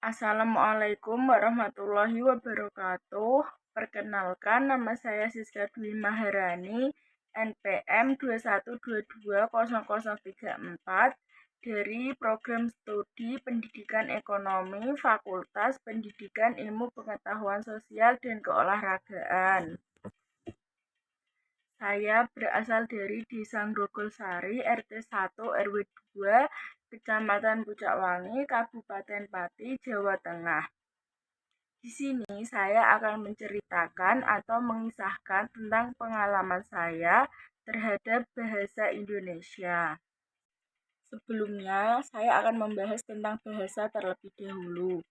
Assalamualaikum warahmatullahi wabarakatuh. Perkenalkan, nama saya Siska Dwi Maharani, NPM 212200034 dari Program Studi Pendidikan Ekonomi Fakultas Pendidikan Ilmu Pengetahuan Sosial dan Keolahragaan. Saya berasal dari Desa Grogolsari, RT 1 RW 2, Kecamatan Pucakwangi, Kabupaten Pati, Jawa Tengah. Di sini saya akan menceritakan atau mengisahkan tentang pengalaman saya terhadap bahasa Indonesia. Sebelumnya, saya akan membahas tentang bahasa terlebih dahulu.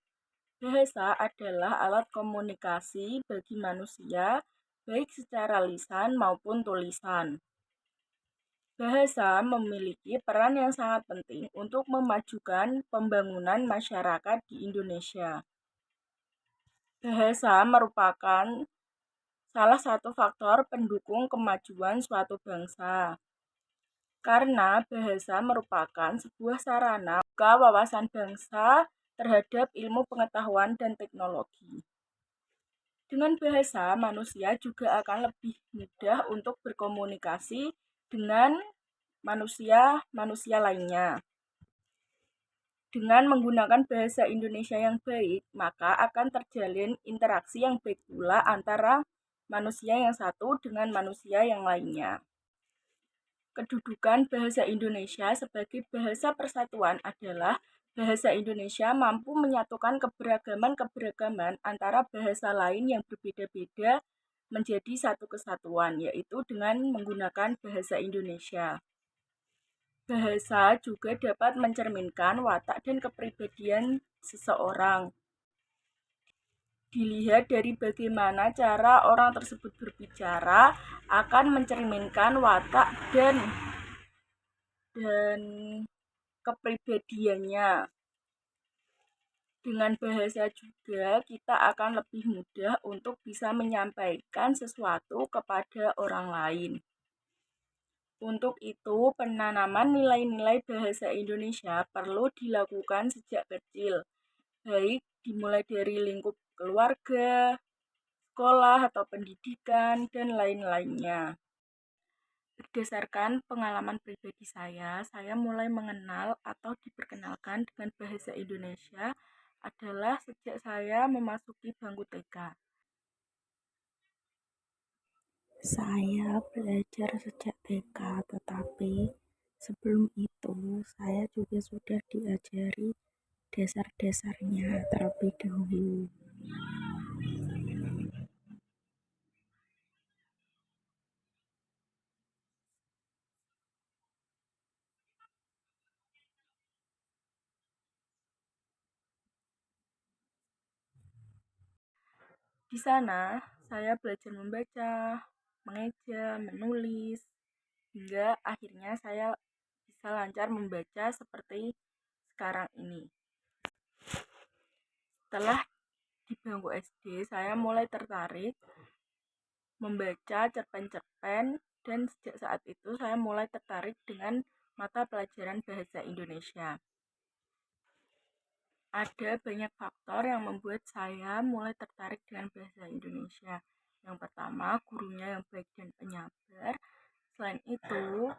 Bahasa adalah alat komunikasi bagi manusia, baik secara lisan maupun tulisan. Bahasa memiliki peran yang sangat penting untuk memajukan pembangunan masyarakat di Indonesia. Bahasa merupakan salah satu faktor pendukung kemajuan suatu bangsa. Karena bahasa merupakan sebuah sarana membuka wawasan bangsa terhadap ilmu pengetahuan dan teknologi. Dengan bahasa, manusia juga akan lebih mudah untuk berkomunikasi dengan manusia lainnya. Dengan menggunakan bahasa Indonesia yang baik, maka akan terjalin interaksi yang baik pula antara manusia yang satu dengan manusia yang lainnya. Kedudukan bahasa Indonesia sebagai bahasa persatuan adalah bahasa Indonesia mampu menyatukan keberagaman antara bahasa lain yang berbeda-beda menjadi satu kesatuan, yaitu dengan menggunakan bahasa Indonesia. Bahasa juga dapat mencerminkan watak dan kepribadian seseorang. Dilihat dari bagaimana cara orang tersebut berbicara akan mencerminkan watak dan kepribadiannya. Dengan bahasa juga kita akan lebih mudah untuk bisa menyampaikan sesuatu kepada orang lain. Untuk itu, penanaman nilai-nilai bahasa Indonesia perlu dilakukan sejak kecil, baik dimulai dari lingkup keluarga, sekolah atau pendidikan, dan lain-lainnya. Berdasarkan pengalaman pribadi saya mulai mengenal atau diperkenalkan dengan bahasa Indonesia adalah sejak saya memasuki bangku TK. Saya belajar sejak TK, tetapi sebelum itu saya juga sudah diajari dasar-dasarnya terlebih dahulu. Di sana, saya belajar membaca, mengeja, menulis, hingga akhirnya saya bisa lancar membaca seperti sekarang ini. Setelah di bangku SD, saya mulai tertarik membaca cerpen-cerpen, dan sejak saat itu saya mulai tertarik dengan mata pelajaran bahasa Indonesia. Ada banyak faktor yang membuat saya mulai tertarik dengan bahasa Indonesia. Yang pertama, gurunya yang baik dan penyabar. Selain itu,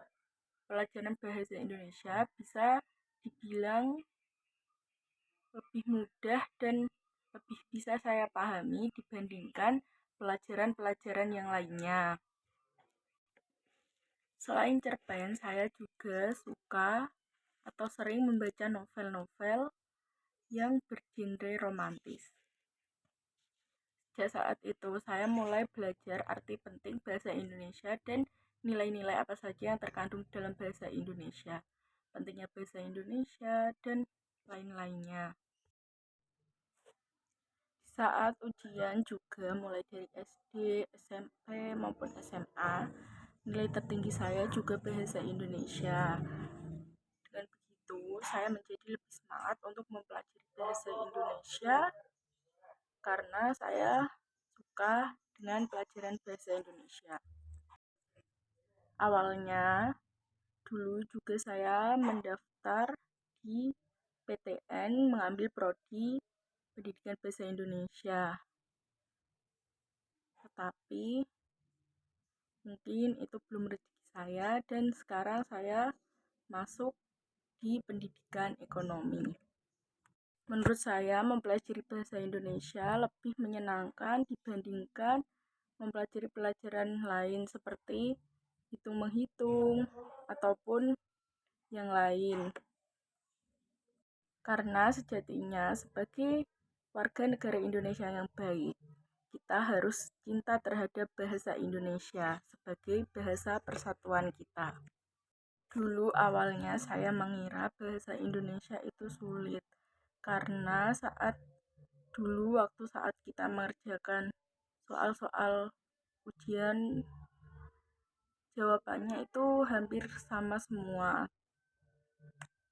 pelajaran bahasa Indonesia bisa dibilang lebih mudah dan lebih bisa saya pahami dibandingkan pelajaran-pelajaran yang lainnya. Selain cerpen, saya juga suka atau sering membaca novel-novel yang bergenre romantis. Sejak saat itu, saya mulai belajar arti penting bahasa Indonesia dan nilai-nilai apa saja yang terkandung dalam bahasa Indonesia, pentingnya bahasa Indonesia, dan lain-lainnya. Saat ujian juga mulai dari SD, SMP, maupun SMA, nilai tertinggi saya juga bahasa Indonesia. Dengan begitu, saya menjadi lebih semangat untuk mempelajari bahasa Indonesia karena saya suka dengan pelajaran bahasa Indonesia. Awalnya, dulu juga saya mendaftar di PTN mengambil prodi pendidikan bahasa Indonesia. Tetapi mungkin itu belum rezeki saya dan sekarang saya masuk di pendidikan ekonomi. Menurut saya mempelajari bahasa Indonesia lebih menyenangkan dibandingkan mempelajari pelajaran lain seperti hitung-menghitung ataupun yang lain. Karena sejatinya sebagai warga negara Indonesia yang baik, kita harus cinta terhadap bahasa Indonesia sebagai bahasa persatuan kita. Dulu awalnya saya mengira bahasa Indonesia itu sulit karena waktu kita mengerjakan soal-soal ujian, jawabannya itu hampir sama semua.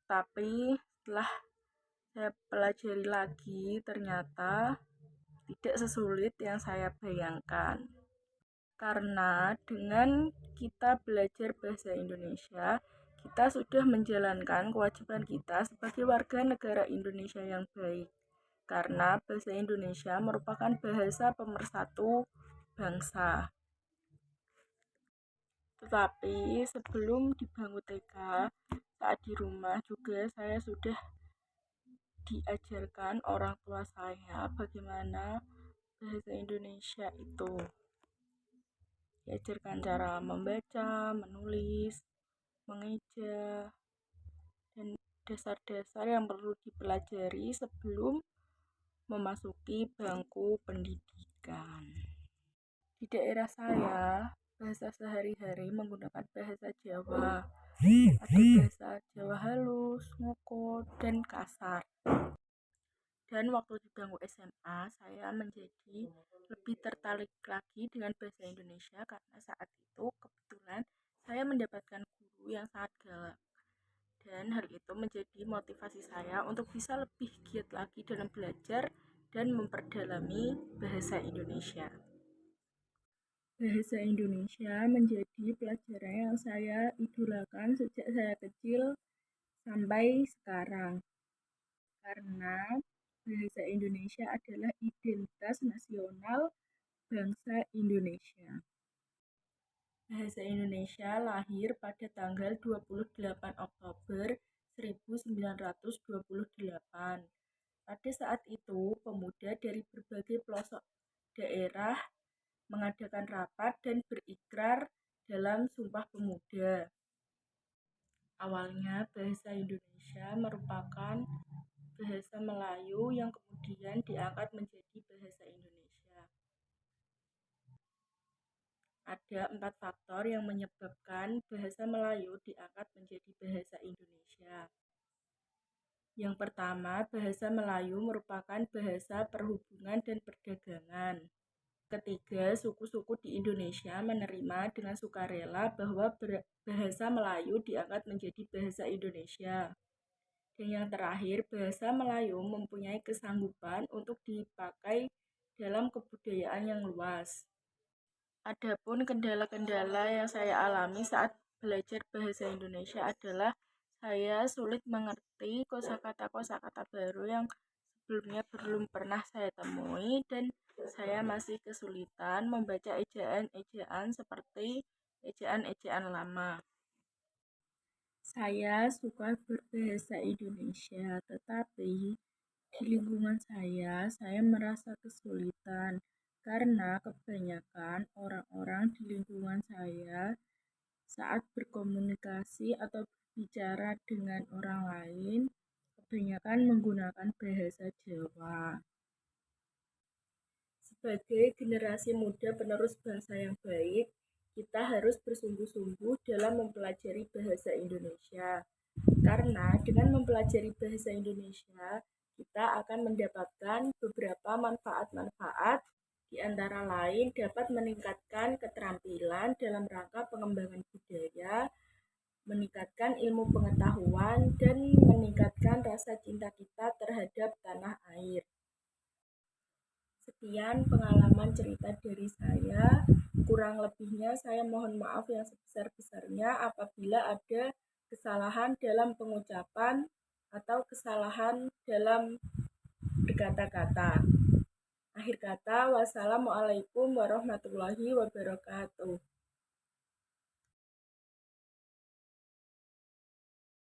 Tapi setelah saya pelajari lagi, ternyata tidak sesulit yang saya bayangkan. Karena dengan kita belajar bahasa Indonesia, kita sudah menjalankan kewajiban kita sebagai warga negara Indonesia yang baik. Karena bahasa Indonesia merupakan bahasa pemersatu bangsa. Tetapi sebelum dibangun TK, saat di rumah juga saya sudah diajarkan orang tua saya bagaimana bahasa Indonesia itu. Diajarkan cara membaca, menulis, mengeja, dan dasar-dasar yang perlu dipelajari sebelum memasuki bangku pendidikan. Di daerah saya, bahasa sehari-hari menggunakan bahasa Jawa atau bahasa Jawa halus, ngoko, dan kasar. Dan waktu di bangku SMA, saya menjadi lebih tertarik lagi dengan bahasa Indonesia karena saat itu kebetulan saya mendapatkan guru yang sangat galak. Dan hal itu menjadi motivasi saya untuk bisa lebih giat lagi dalam belajar dan memperdalami bahasa Indonesia. Bahasa Indonesia menjadi pelajaran yang saya idolakan sejak saya kecil sampai sekarang. Karena bahasa Indonesia adalah identitas nasional bangsa Indonesia. Bahasa Indonesia lahir pada tanggal 28 Oktober 1928. Pada saat itu, pemuda dari berbagai pelosok daerah mengadakan rapat dan berikrar dalam Sumpah Pemuda. Awalnya bahasa Indonesia merupakan bahasa Melayu yang kemudian diangkat menjadi bahasa Indonesia. Ada 4 faktor yang menyebabkan bahasa Melayu diangkat menjadi bahasa Indonesia. Yang pertama, bahasa Melayu merupakan bahasa perhubungan dan perdagangan. Ketiga, suku-suku di Indonesia menerima dengan sukarela bahwa bahasa Melayu diangkat menjadi bahasa Indonesia. Dan yang terakhir, bahasa Melayu mempunyai kesanggupan untuk dipakai dalam kebudayaan yang luas. Adapun kendala-kendala yang saya alami saat belajar bahasa Indonesia adalah saya sulit mengerti kosakata-kosakata baru yang sebelumnya belum pernah saya temui dan saya masih kesulitan membaca ejaan-ejaan seperti ejaan-ejaan lama. Saya suka berbahasa Indonesia, tetapi di lingkungan saya merasa kesulitan karena kebanyakan orang-orang di lingkungan saya saat berkomunikasi atau berbicara dengan orang lain kebanyakan menggunakan bahasa Jawa. Sebagai generasi muda penerus bangsa yang baik, kita harus bersungguh-sungguh dalam mempelajari bahasa Indonesia. Karena dengan mempelajari bahasa Indonesia, kita akan mendapatkan beberapa manfaat-manfaat, di antara lain dapat meningkatkan keterampilan dalam rangka pengembangan budaya, meningkatkan ilmu pengetahuan, dan meningkatkan rasa cinta kita terhadap tanah air. Sekian pengalaman cerita dari saya. Kurang lebihnya saya mohon maaf yang sebesar-besarnya apabila ada kesalahan dalam pengucapan atau kesalahan dalam berkata-kata. Akhir kata, wassalamualaikum warahmatullahi wabarakatuh.